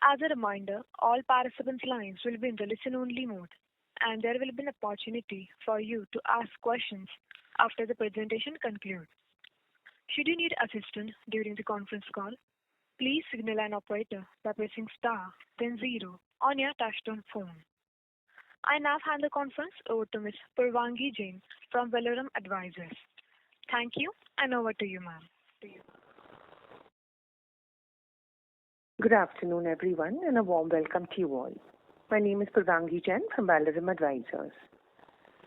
As a reminder, all participants' lines will be in the listen-only mode, and there will be an opportunity for you to ask questions after the presentation concludes. Should you need assistance during the conference call, please signal an operator by pressing star, then zero on your touchtone phone. I now hand the conference over to Ms. Purvangi Jain from Valorum Advisors. Thank you, and over to you, ma'am. Good afternoon, everyone, and a warm welcome to you all. My name is Purvangi Jain from Valorum Advisors.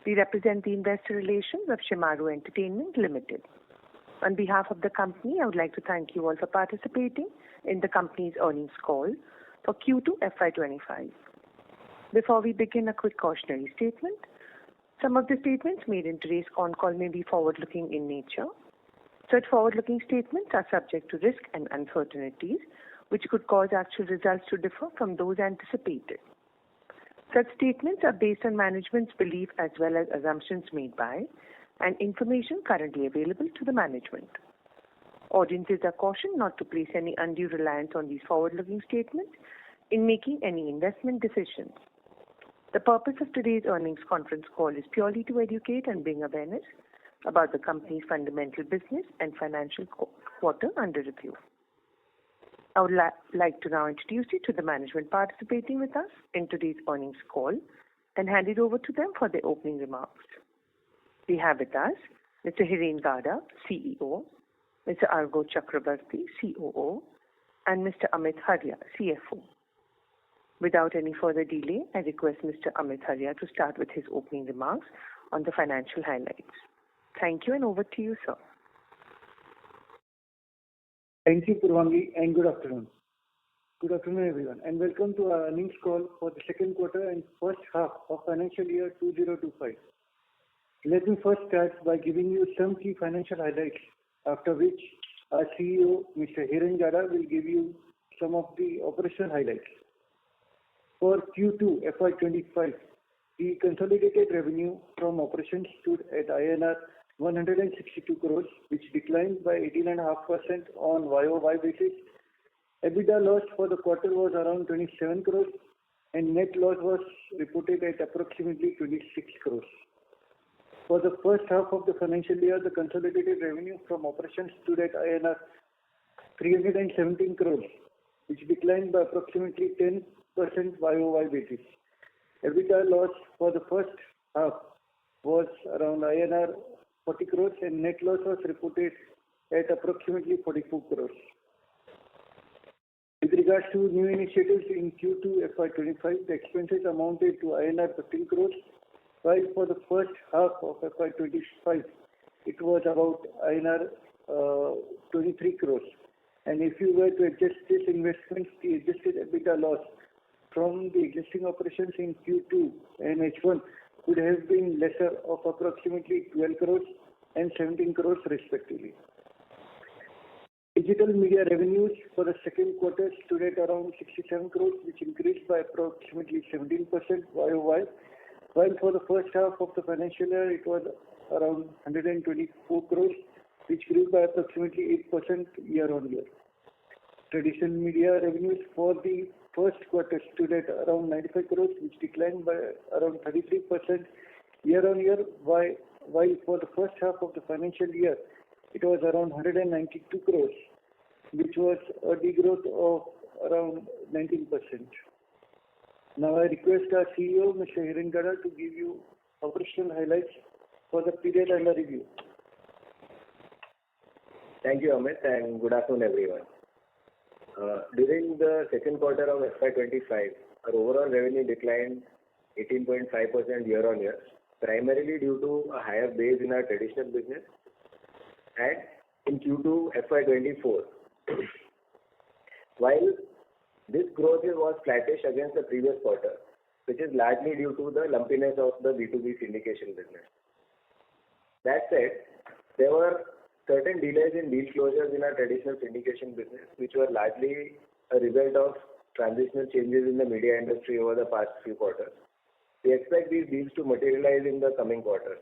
We represent the investor relations of Shemaroo Entertainment Limited. On behalf of the company, I would like to thank you all for participating in the company's earnings call for Q2FY25. Before we begin, a quick cautionary statement. Some of the statements made in today's con call may be forward-looking in nature. Such forward-looking statements are subject to risk and uncertainties, which could cause actual results to differ from those anticipated. Such statements are based on management's belief as well as assumptions made by and information currently available to the management. Audiences are cautioned not to place any undue reliance on these forward-looking statements in making any investment decisions. The purpose of today's earnings conference call is purely to educate and bring awareness about the company's fundamental business and financial quarter under review. I would like to now introduce you to the management participating with us in today's earnings call and hand it over to them for their opening remarks. We have with us Mr. Hiren Gada, CEO, Mr. Argo Chakrabarti, COO, and Mr. Amit Harya, CFO. Without any further delay, I request Mr. Amit Harya to start with his opening remarks on the financial highlights. Thank you, and over to you, sir. Thank you, Purvangi, and good afternoon. Good afternoon, everyone, and welcome to our earnings call for the second quarter and first half of financial year 2025. Let me first start by giving you some key financial highlights, after which our CEO, Mr. Hiren Gada, will give you some of the operational highlights. For Q2 FY25, the consolidated revenue from operations stood at INR 162 crores, which declined by 18.5% on YOY basis. EBITDA loss for the quarter was around 27 crores, and net loss was reported at approximately 26 crores. For the first half of the financial year, the consolidated revenue from operations stood at INR 317 crores, which declined by approximately 10% YOY basis. EBITDA loss for the first half was around INR 40 crores, and net loss was reported at approximately 44 crores. With regards to new initiatives in Q2 FY25, the expenses amounted to INR 15 crores, while for the first half of FY25, it was about INR 23 crores. And if you were to adjust this investment, the adjusted EBITDA loss from the existing operations in Q2 and H1 could have been lesser of approximately 12 crores and 17 crores respectively. Digital media revenues for the second quarter stood at around 67 crores, which increased by approximately 17% YOY, while for the first half of the financial year, it was around 124 crores, which grew by approximately 8% year-on-year. Traditional media revenues for the first quarter stood at around 95 crores, which declined by around 33% year-on-year, while for the first half of the financial year, it was around 192 crores, which was a degrowth of around 19%. Now I request our CEO, Mr. Hiren Gada, to give you operational highlights for the period under review. Thank you, Amit, and good afternoon, everyone. During the second quarter of FY25, our overall revenue declined 18.5% year-on-year, primarily due to a higher base in our traditional business. And in Q2 FY24, while this growth was flattish against the previous quarter, which is largely due to the lumpiness of the B2B syndication business. That said, there were certain delays in deal closures in our traditional syndication business, which were largely a result of transitional changes in the media industry over the past few quarters. We expect these deals to materialize in the coming quarters.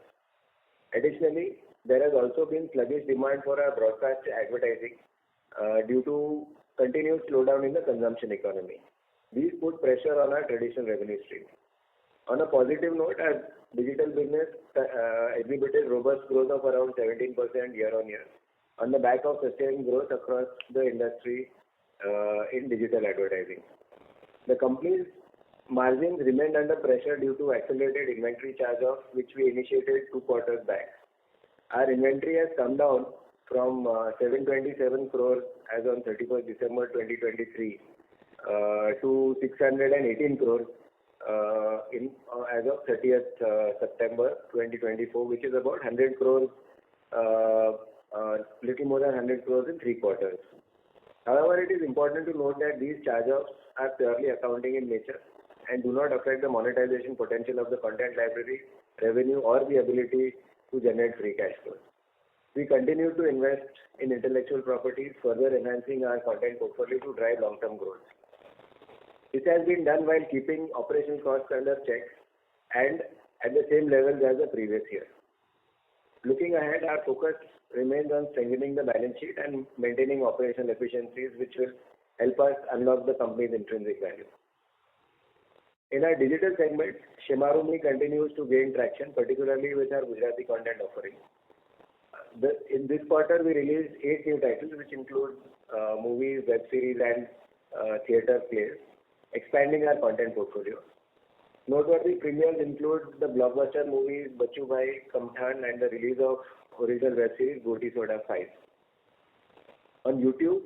Additionally, there has also been sluggish demand for our broadcast advertising due to continued slowdown in the consumption economy. These put pressure on our traditional revenue stream. On a positive note, our digital business exhibited robust growth of around 17% year-on-year on the back of sustained growth across the industry in digital advertising. The company's margins remained under pressure due to accelerated inventory charge-off, which we initiated 2 quarters back. Our inventory has come down from 727 crores as on 31st December 2023 to 618 crores as of 30th September 2024, which is about 100 crores, little more than 100 crores in 3 quarters. However, it is important to note that these charge-offs are purely accounting in nature and do not affect the monetization potential of the content library, revenue, or the ability to generate free cash flow. We continue to invest in intellectual properties, further enhancing our content portfolio to drive long-term growth. This has been done while keeping operational costs under check and at the same levels as the previous year. Looking ahead, our focus remains on strengthening the balance sheet and maintaining operational efficiencies, which will help us unlock the company's intrinsic value. In our digital segment, Shemaroo continues to gain traction, particularly with our Gujarati content offering. In this quarter, we released 8 new titles, which include movies, web series, and theatre plays, expanding our content portfolio. Noteworthy premieres include the blockbuster movies Bachchu Bhai, Kamthan, and the release of original web series Goti Soda 5. On YouTube,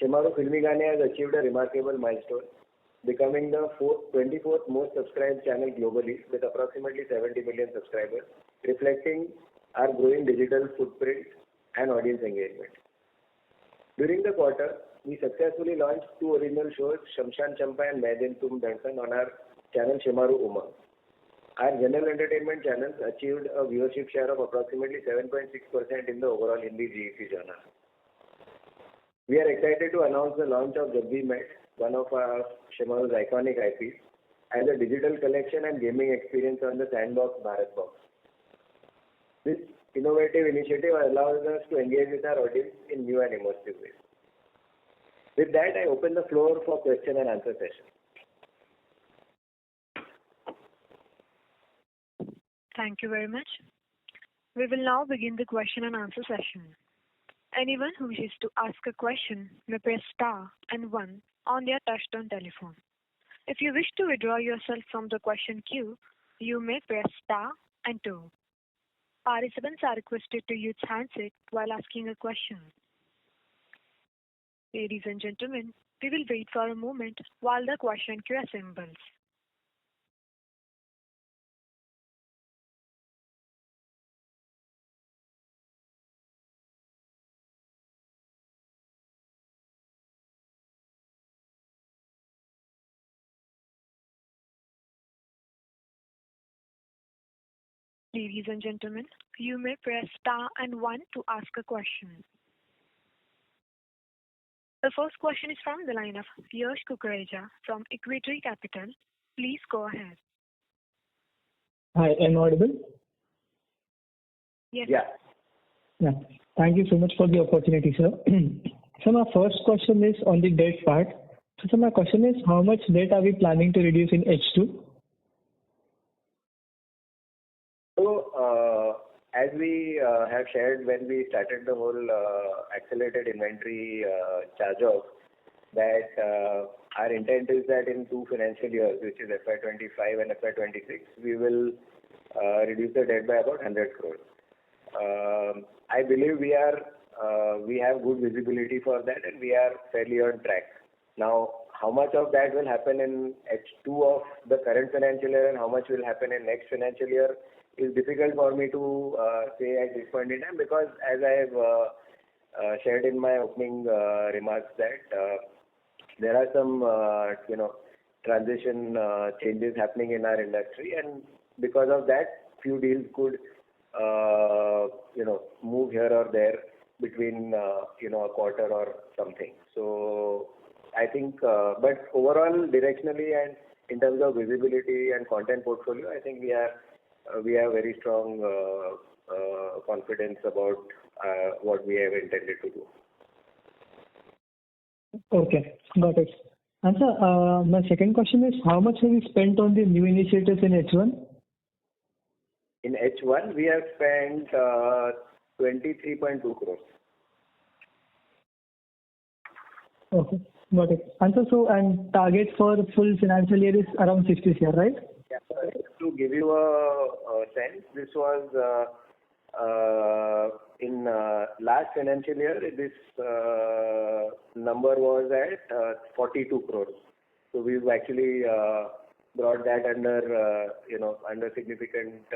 Shemaroo Filmi Gaane has achieved a remarkable milestone, becoming the 24th most subscribed channel globally with approximately 70 million subscribers, reflecting our growing digital footprint and audience engagement. During the quarter, we successfully launched 2 original shows, Shamshan Champa and Main Din Tum Dhadkan, on our channel Shemaroo Umang. Our general entertainment channels achieved a viewership share of approximately 7.6% in the overall Hindi GEC genre. We are excited to announce the launch of Jab We Met, one of our Shemaroo's iconic IPs, as a digital collection and gaming experience on the Sandbox Bharat Box. This innovative initiative allows us to engage with our audience in new and immersive ways. With that, I open the floor for question and answer session. Thank you very much. We will now begin the question and answer session. Anyone who wishes to ask a question may press star and 1 on their touchtone telephone. If you wish to withdraw yourself from the question queue, you may press star and 2. Participants are requested to use handset while asking a question. Ladies and gentlemen, we will wait for a moment while the question queue assembles. Ladies and gentlemen, you may press star and 1 to ask a question. The first question is from the line of Yash Kukreja from Equity Capital. Please go ahead. Hi, am I audible? Yes. Yeah. Thank you so much for the opportunity, sir. So my first question is on the debt part. So my question is, how much debt are we planning to reduce in H2? So, as we have shared when we started the whole accelerated inventory charge-off, that our intent is that in 2 financial years, which is FY25 and FY26, we will reduce the debt by about 100 crores. I believe we have good visibility for that, and we are fairly on track. Now, how much of that will happen in H2 of the current financial year and how much will happen in next financial year is difficult for me to say at this point in time, because as I have shared in my opening remarks that there are some transition changes happening in our industry, and because of that, few deals could move here or there between a quarter or something. So I think, but overall directionally and in terms of visibility and content portfolio, I think we have very strong confidence about what we have intended to do. Okay, got it. And sir, my second question is, how much have you spent on the new initiatives in H1? In H1, we have spent 23.2 crores. Okay, got it. And sir, and target for full financial year is around 60 crore, right? Yeah, to give you a sense, this was in last financial year, this number was at 42 crores. So we've actually brought that under significant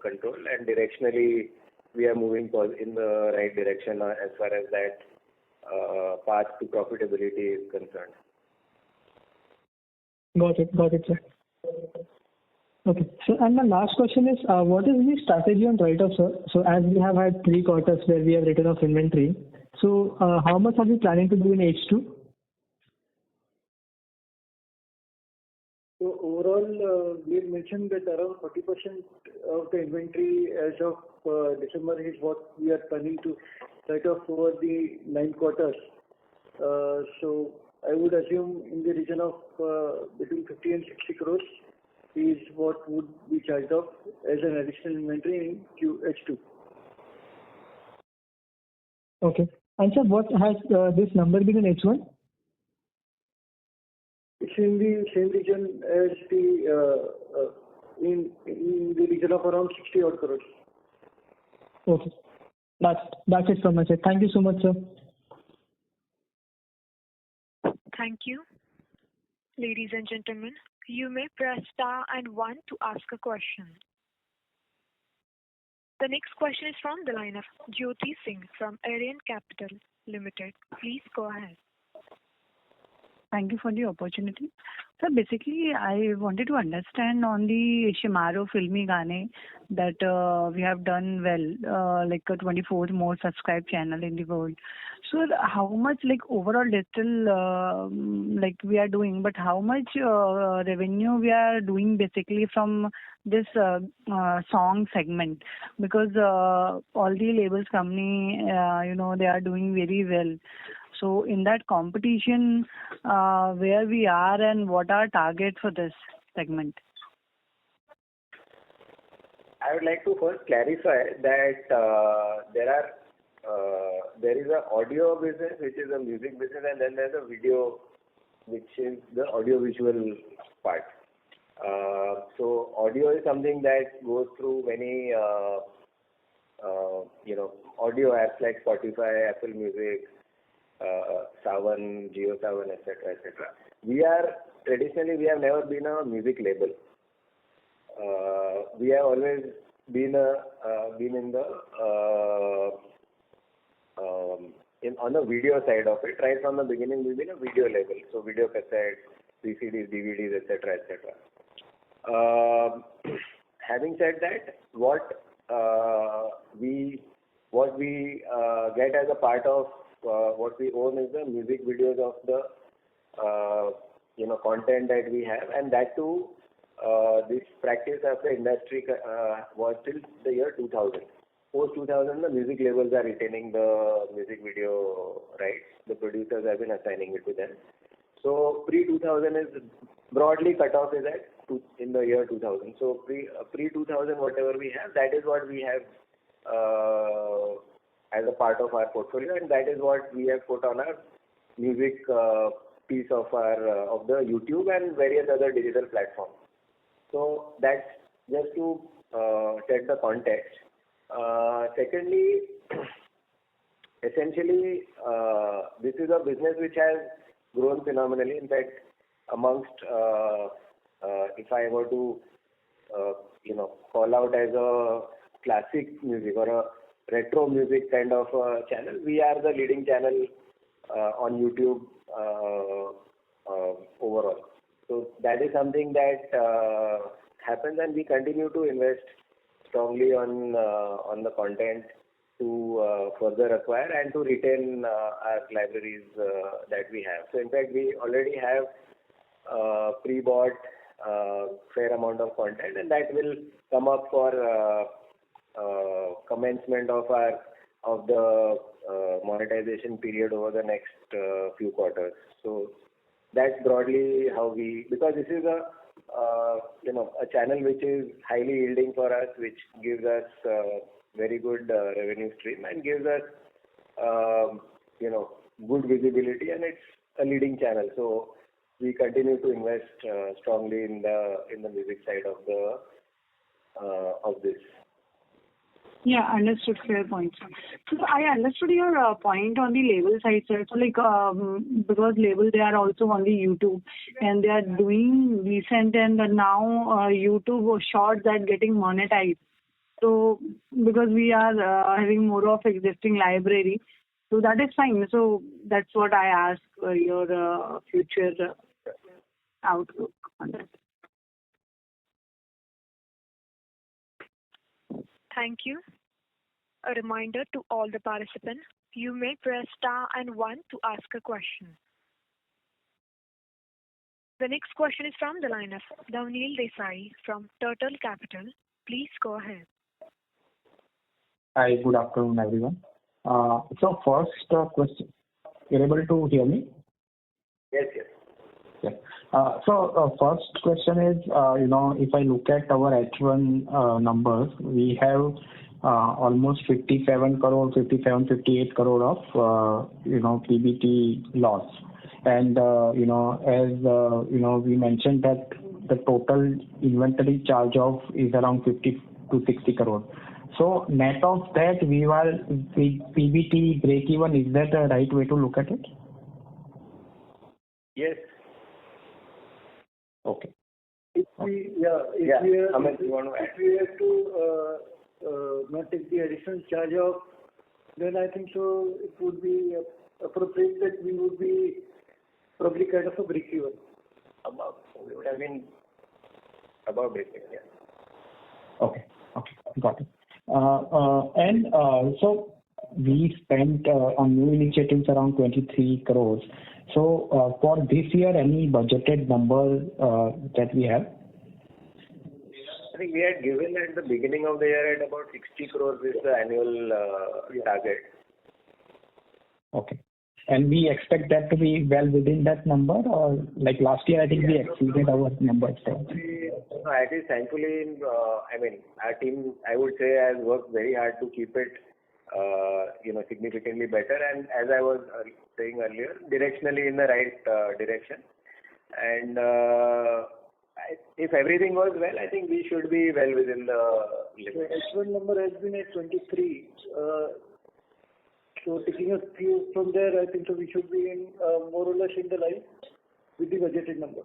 control, and directionally we are moving in the right direction as far as that path to profitability is concerned. Got it, sir. Okay. So, and my last question is, what is the strategy on write-off, sir? So, as we have had 3 quarters where we have written off inventory, so how much are we planning to do in H2? So overall, we have mentioned that around 40% of the inventory as of December is what we are planning to write off over the 9 quarters. So I would assume in the region of between 50 and 60 crores is what would be charged off as an additional inventory in H2. Okay. And sir, what has this number been in H1? It's in the same region as the in the region of around 60 odd crores. Okay. That's it from my side. Thank you so much, sir. Thank you. Ladies and gentlemen, you may press star and 1 to ask a question. The next question is from the line of Jyoti Singh from Aryan Capital Limited. Please go ahead. Thank you for the opportunity. So basically, I wanted to understand on the Shemaroo Filmi Gaane that we have done well, like a 24th most subscribed channel in the world. So how much like overall digital like we are doing, but how much revenue we are doing basically from this song segment? Because all the labels company, they are doing very well. So in that competition, where we are and what our target for this segment? I would like to first clarify that there is an audio business, which is a music business, and then there's a video, which is the audio-visual part. So audio is something that goes through many, audio apps like Spotify, Apple Music, Savan, JioSaavn, etc., etc. Traditionally, we have never been a music label. We have always been in the on the video side of it. Right from the beginning, we've been a video label. So video cassettes, VCDs, DVDs, etc., etc. Having said that, what we get as a part of what we own is the music videos of the content that we have, and that too, this practice of the industry was till the year 2000. Post 2000, the music labels are retaining the music video rights. The producers have been assigning it to them. So pre 2000 is broadly cut off is at in the year 2000. So pre 2000, whatever we have, that is what we have as a part of our portfolio, and that is what we have put on our music piece of the YouTube and various other digital platforms. So that's just to set the context. Secondly, essentially, this is a business which has grown phenomenally. In fact, amongst if I were to call out as a classic music or a retro music kind of channel, we are the leading channel on YouTube overall. So that is something that happens, and we continue to invest strongly on the content to further acquire and to retain our libraries that we have. So in fact, we already have pre-bought fair amount of content, and that will come up for commencement of the monetization period over the next few quarters. So that's broadly how we, because this is a channel which is highly yielding for us, which gives us very good revenue stream and gives us good visibility, and it's a leading channel. So we continue to invest strongly in the music side of this. Yeah, understood. Fair point. So I understood your point on the label side, sir. So because label, they are also on the YouTube and they are doing decent, and now YouTube shorts are getting monetized. So because we are having more of existing library, so that is fine. So that's what I ask your future outlook on that. Thank you. A reminder to all the participants, you may press star and 1 to ask a question. The next question is from the line of Dhavnil Desai from Turtle Capital. Please go ahead. Hi, good afternoon, everyone. So first question, you're able to hear me? Yes. Yeah. So first question is, if I look at our H1 numbers, we have almost 57, 58 crore of, PBT loss. And, as, we mentioned that the total inventory charge off is around 50 to 60 crore. So net of that, we were PBT break even. Is that the right way to look at it? Yes. Okay. If we have to not take the additional charge off, then I think so it would be appropriate that we would be probably kind of a break even. We would have been about break even, yeah. Okay, got it. So we spent on new initiatives around 23 crores. So for this year, any budgeted number that we have? I think we had given at the beginning of the year at about 60 crores is the annual target. Okay. And we expect that to be well within that number, or like last year, I think we exceeded our numbers. No, at least thankfully, our team, I would say, has worked very hard to keep it, significantly better. And as I was saying earlier, directionally in the right direction. And if everything goes well, I think we should be well within the limit. The H1 number has been at 23. So taking a few from there, I think so we should be in more or less in the line with the budgeted number.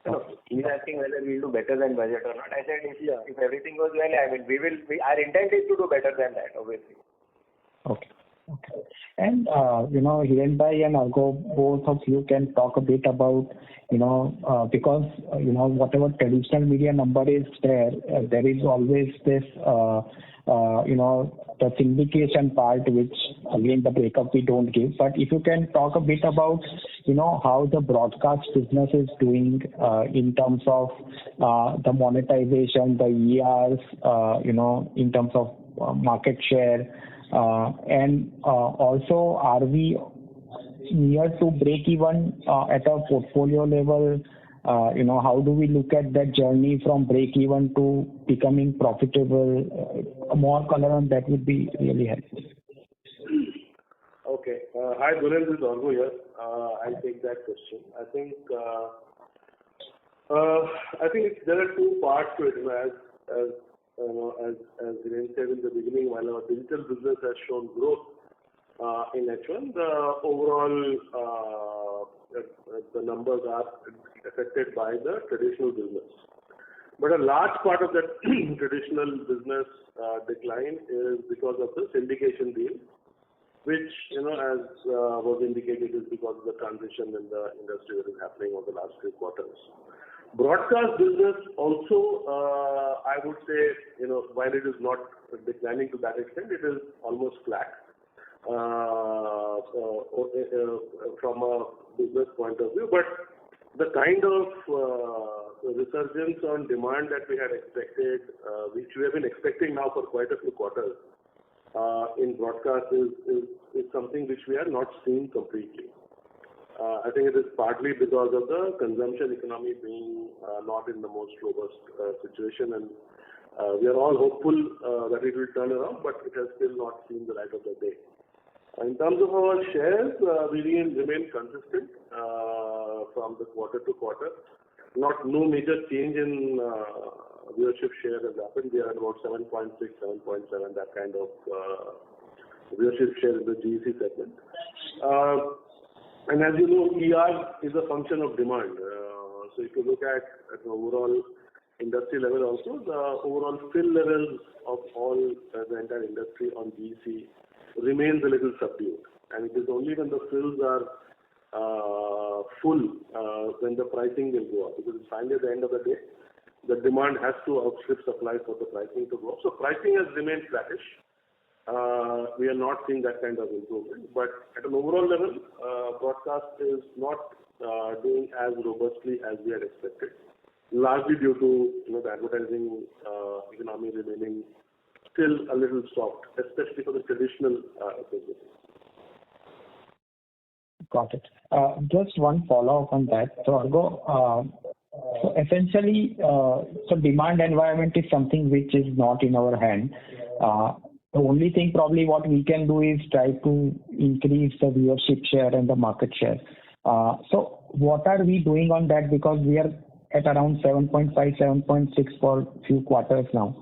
No, he's asking whether we'll do better than budget or not. I said if everything goes well, our intent is to do better than that, obviously. Okay. And, Hirenbhai and Argo, both of you can talk a bit about, because, whatever traditional media number is there is always this, the syndication part, which again the breakup we don't give. But if you can talk a bit about, how the broadcast business is doing in terms of the monetization, the ERs, in terms of market share. And also, are we near to break even at a portfolio level? How do we look at that journey from break even to becoming profitable? More color on that would be really helpful. Okay. Hi, Dhulil, this is Argo here. I'll take that question. I think there are two parts to it. As Hiren said in the beginning, while our digital business has shown growth in H1, the overall the numbers are affected by the traditional business. But a large part of that traditional business decline is because of the syndication deal, which, as was indicated, is because of the transition in the industry that is happening over the last few quarters. Broadcast business also, I would say, while it is not declining to that extent, it is almost flat from a business point of view. But the kind of resurgence on demand that we had expected, which we have been expecting now for quite a few quarters in broadcast is something which we are not seeing completely. I think it is partly because of the consumption economy being not in the most robust situation, and we are all hopeful that it will turn around, but it has still not seen the light of the day. In terms of our shares, we remain consistent from the quarter to quarter. No major change in viewership share has happened. We are at about 7.6, 7.7, that kind of viewership share in the GEC segment. And as you know, ER is a function of demand. So if you look at the overall industry level also, the overall fill levels of all the entire industry on GEC remains a little subdued. And it is only when the fills are full when the pricing will go up. Because finally at the end of the day, the demand has to outstrip supply for the pricing to go up. So pricing has remained flattish. We are not seeing that kind of improvement. But at an overall level, broadcast is not doing as robustly as we had expected, largely due to the advertising economy remaining still a little soft, especially for the traditional businesses. Got it. Just one follow-up on that. So, Argo, so essentially, so demand environment is something which is not in our hand. The only thing probably what we can do is try to increase the viewership share and the market share. So what are we doing on that? Because we are at around 7.5, 7.6 for a few quarters now.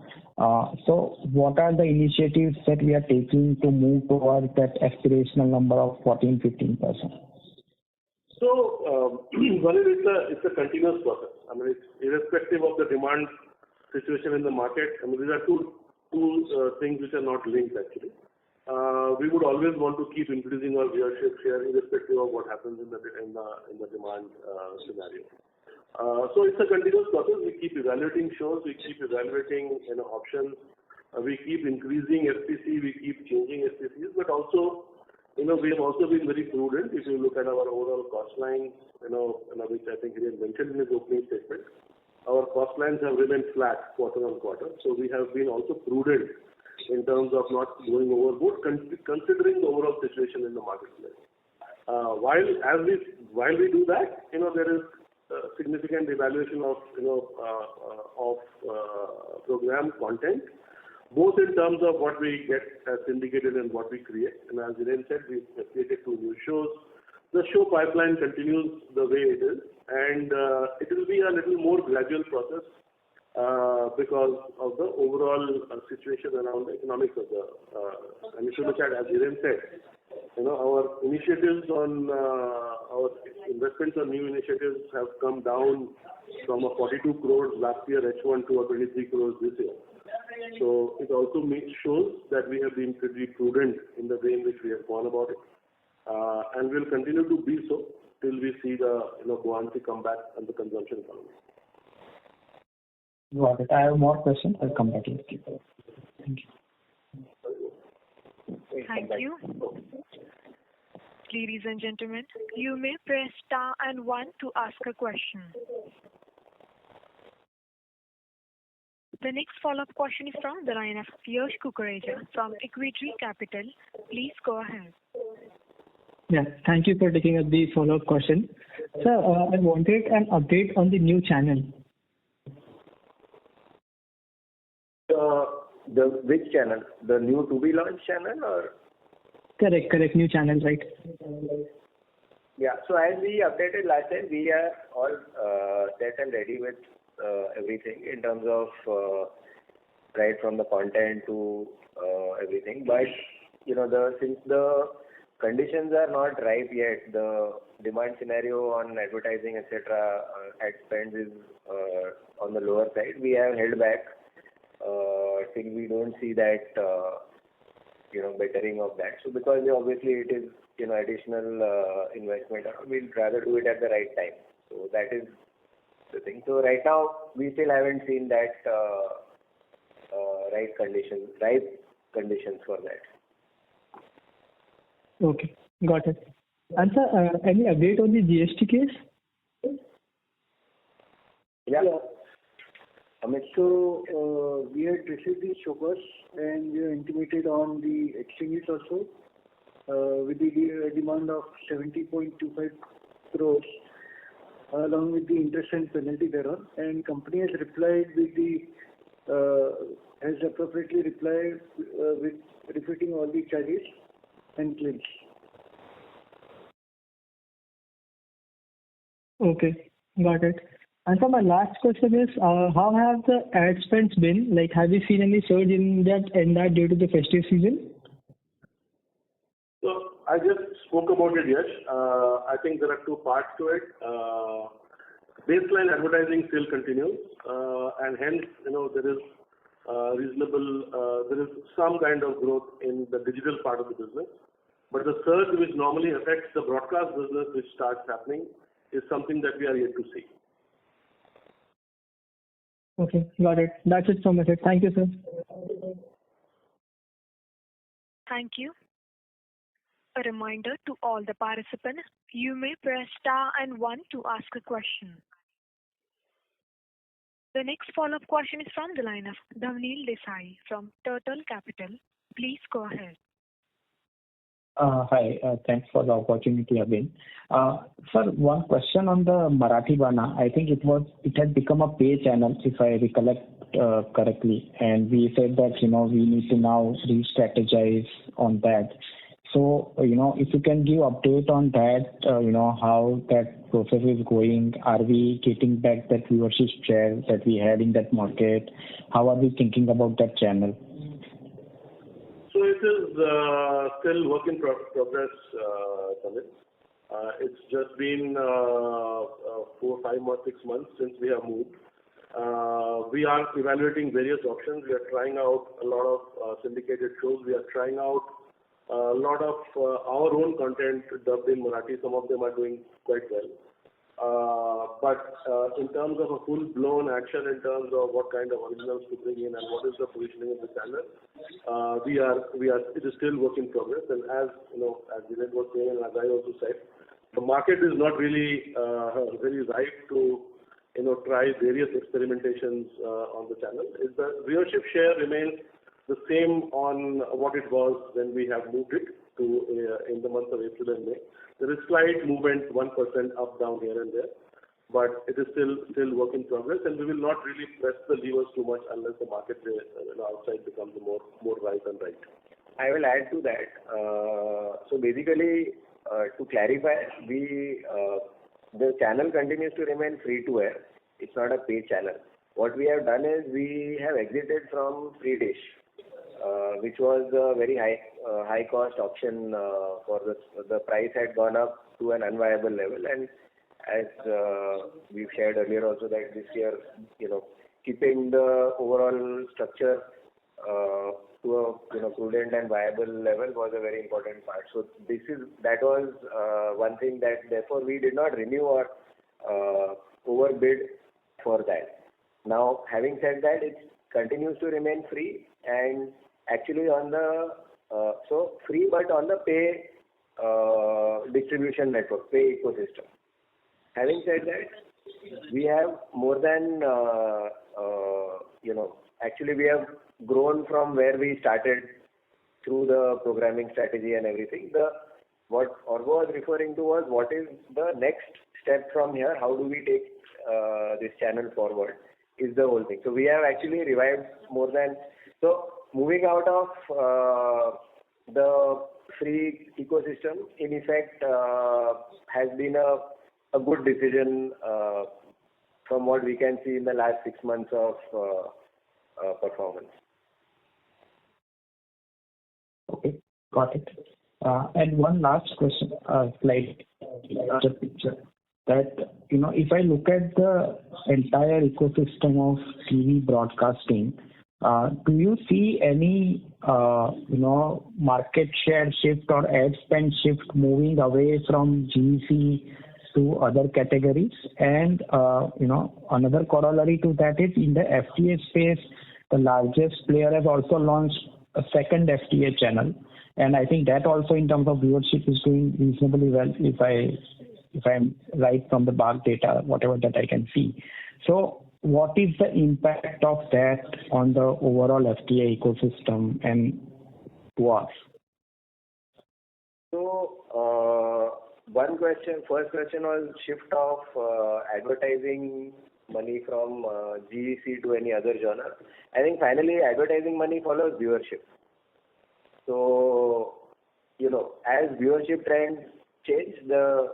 So what are the initiatives that we are taking to move towards that aspirational number of 14-15%? So, one is it's a continuous process. I mean, it's irrespective of the demand situation in the market. I mean, these are two things which are not linked actually. We would always want to keep increasing our viewership share irrespective of what happens in the demand scenario. So it's a continuous process. We keep evaluating shows, we keep evaluating options, we keep increasing SPC, we keep changing SPCs, but also we have also been very prudent. If you look at our overall cost lines, which I think he had mentioned in his opening statement, our cost lines have remained flat quarter on quarter. So we have been also prudent in terms of not going overboard, considering the overall situation in the marketplace. While we do that, there is significant evaluation of program content, both in terms of what we get syndicated and what we create. And as Hiren said, we've created 2 new shows. The show pipeline continues the way it is, and it will be a little more gradual process because of the overall situation around the economics of the. And if you look at, as Hiren said, our initiatives on our investments on new initiatives have come down from a 42 crores last year H1 to a 23 crores this year. So it also shows that we have been pretty prudent in the way in which we have gone about it, and will continue to be so till we see the buoyancy come back and the consumption economy. Got it. I have more questions. I'll come back to you. Thank you. Thank you. Ladies and gentlemen, you may press star and 1 to ask a question. The next follow-up question is from the line of Yash Kukreja from Equity Capital. Please go ahead. Yeah, thank you for taking up the follow-up question. Sir, I wanted an update on the new channel. Which channel? The new to-be launched channel or? Correct. New channel, right? Yeah. So as we updated last time, we are all set and ready with everything in terms of right from the content to everything. But since the conditions are not ripe yet, the demand scenario on advertising, etc., ad spend is on the lower side. We have held back till we don't see that bettering of that. So because obviously it is additional investment, we'll rather do it at the right time. So that is the thing. So right now we still haven't seen that ripe conditions for that. Okay, got it. And sir, any update on the GST case? Yeah. Amit, so we had received the show and we are intimated on the exchanges also with the demand of 70.25 crores along with the interest and penalty thereon, and company has replied with the has appropriately replied with refuting all the charges and claims. Okay, got it. And so my last question is, how have the ad spends been? Like, have you seen any surge in that due to the festive season? So I just spoke about it, Yash. I think there are two parts to it. Baseline advertising still continues, and hence, there is there is some kind of growth in the digital part of the business. But the surge which normally affects the broadcast business, which starts happening, is something that we are yet to see. Okay, got it. That's it from my side. Thank you, sir. Thank you. A reminder to all the participants, you may press star and 1 to ask a question. The next follow-up question is from the line of Dhavnil Desai from Turtle Capital. Please go ahead. Hi, thanks for the opportunity again. Sir, one question on the Marathi Bana. I think it had become a pay channel, if I recollect correctly, and we said that we need to now re-strategize on that. So if you can give update on that, how that process is going. Are we getting back that viewership share that we had in that market? How are we thinking about that channel? So it is still work in progress, Samit. It's just been 4, 5 or 6 months since we have moved. We are evaluating various options. We are trying out a lot of syndicated shows. We are trying out a lot of our own content dubbed in Marathi. Some of them are doing quite well. But in terms of a full-blown action, in terms of what kind of originals to bring in and what is the positioning of the channel, it is still work in progress. And as as Viren was saying, and as I also said, the market is not really very ripe to try various experimentations on the channel. The viewership share remains the same on what it was when we have moved it to in the months of April and May. There is slight movement, 1% up, down here and there, but it is still work in progress, and we will not really press the levers too much unless the market outside becomes more ripe and right. I will add to that. So basically, to clarify, the channel continues to remain free to air. It's not a paid channel. What we have done is we have exited from free dish, which was a very high cost option for the price had gone up to an unviable level, and as we've shared earlier also that this year, keeping the overall structure to a prudent and viable level was a very important part. So that was one thing that therefore we did not renew or overbid for that. Now, having said that, it continues to remain free, and actually on the so free but on the pay distribution network, pay ecosystem. Having said that, we have more than actually we have grown from where we started through the programming strategy and everything. What Orgo was referring to was what is the next step from here? How do we take this channel forward? Is the whole thing. So we have actually revived more than moving out of the free ecosystem. In effect, has been a good decision from what we can see in the last 6 months of performance. Okay, got it. And one last question, slide picture. That if I look at the entire ecosystem of TV broadcasting, do you see any market share shift or ad spend shift moving away from GEC to other categories? And another corollary to that is in the FTA space, the largest player has also launched a second FTA channel, and I think that also in terms of viewership is doing reasonably well. If I'm right from the BARC data, whatever that I can see. So what is the impact of that on the overall FTA ecosystem and to us? So First question was shift of advertising money from GEC to any other genre. I think finally advertising money follows viewership. So, as viewership trends change, the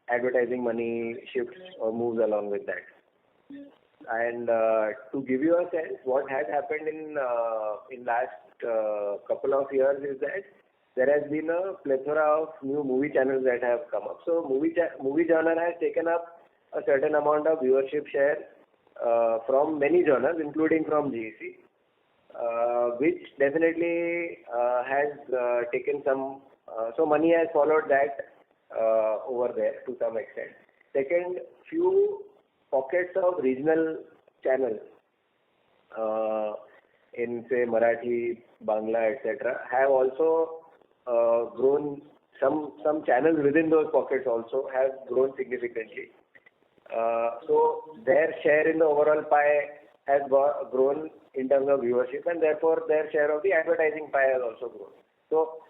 advertising money shifts or moves along with that. And to give you a sense, what has happened in last couple of years is that there has been a plethora of new movie channels that have come up. So movie genre has taken up a certain amount of viewership share from many genres, including from GEC, which definitely has taken some. So money has followed that over there to some extent. Second, few pockets of regional channels in say Marathi, Bangla, etc. have also grown. Some channels within those pockets also have grown significantly. So their share in the overall pie has grown in terms of viewership, and therefore their share of the advertising pie has also grown. So,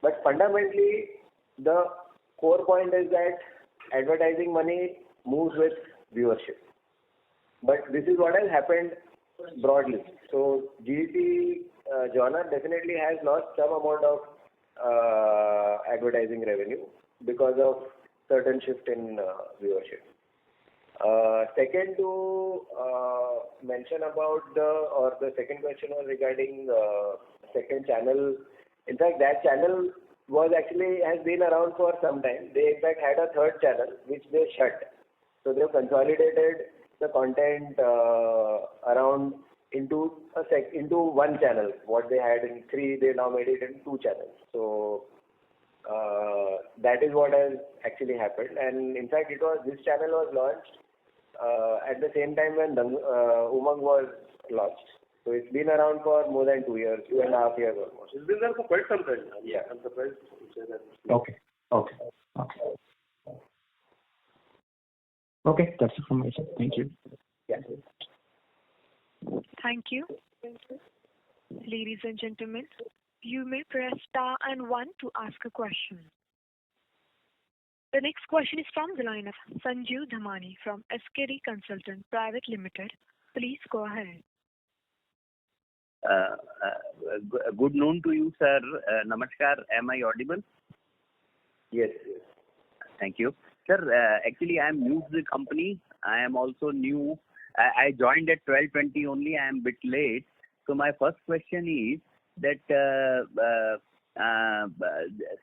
but fundamentally, the core point is that advertising money moves with viewership. But this is what has happened broadly. So GEC genre definitely has lost some amount of advertising revenue because of certain shift in viewership. Second, to mention about the second question was regarding second channel. In fact, that channel has been around for some time. They in fact had a third channel which they shut. So they have consolidated the content around into one channel. What they had in 3, they now made it in 2 channels. So that is what has actually happened. And in fact, this channel was launched at the same time when Umang was launched. So it's been around for more than 2 years, 2.5 years almost. It's been there for quite some time. Yeah. I'm surprised to say that. Okay, that's it from my side. Thank you. Yeah. Thank you. Ladies and gentlemen, you may press star and 1 to ask a question. The next question is from the line of Sanjeev Dhamani from SKD Consultant Private Limited. Please go ahead. Good noon to you, sir. Namaskar. Am I audible? Yes. Thank you. Sir, actually I am new to the company. I am also new. I joined at 12:20 only. I am a bit late. So my first question is that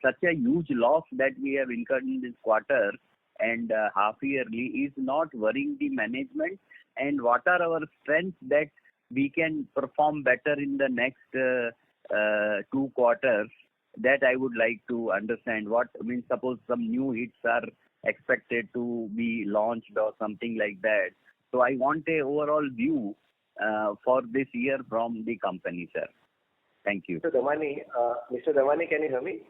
such a huge loss that we have incurred in this quarter and half yearly is not worrying the management, and what are our strengths that we can perform better in the next 2 quarters? That I would like to understand. Suppose some new hits are expected to be launched or something like that. So I want a overall view for this year from the company, sir. Thank you. Mr. Dhamani, can you hear me?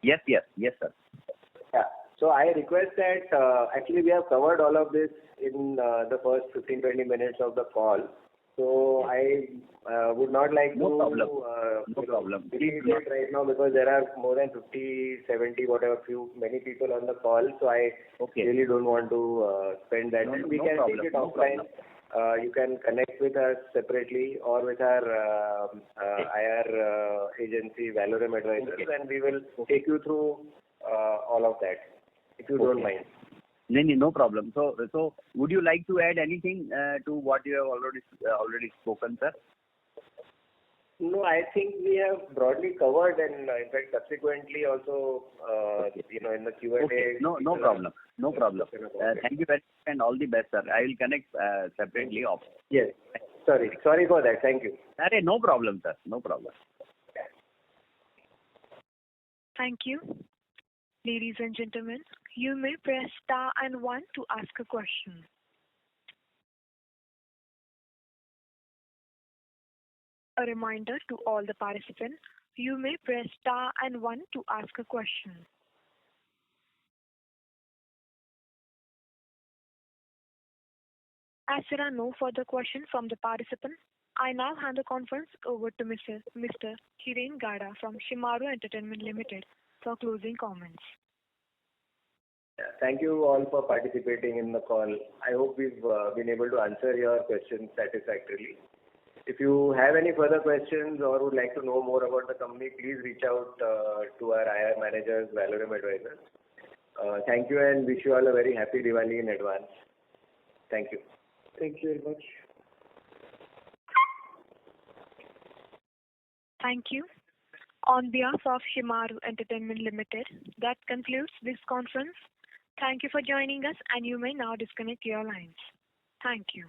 Yes, sir. Yeah. So I request that actually we have covered all of this in the first 15-20 minutes of the call. So I would not like No to problem. repeat it right now because there are more than 50, 70, many people on the call. So I really don't want to spend that time. We can take it offline. You can connect with us separately or with our IR agency, Valorum Advisors, and we will take you through all of that, if you don't mind. No problem. So would you like to add anything to what you have already spoken, sir? No, I think we have broadly covered, and in fact subsequently also, in the Q&A. Okay. No problem. Thank you very much and all the best, sir. I will connect separately off. Yes. Sorry for that. Thank you. No problem, sir. No problem. Thank you. Ladies and gentlemen, you may press star and 1 to ask a question. A reminder to all the participants, you may press star and 1 to ask a question. As there are no further questions from the participants, I now hand the conference over to Mr. Hiren Gada from Shemaroo Entertainment Limited for closing comments. Thank you all for participating in the call. I hope we've been able to answer your questions satisfactorily. If you have any further questions or would like to know more about the company, please reach out to our IR managers, Valorum Advisors. Thank you and wish you all a very happy Diwali in advance. Thank you. Thank you very much. Thank you. On behalf of Shemaroo Entertainment Limited, that concludes this conference. Thank you for joining us, and you may now disconnect your lines. Thank you.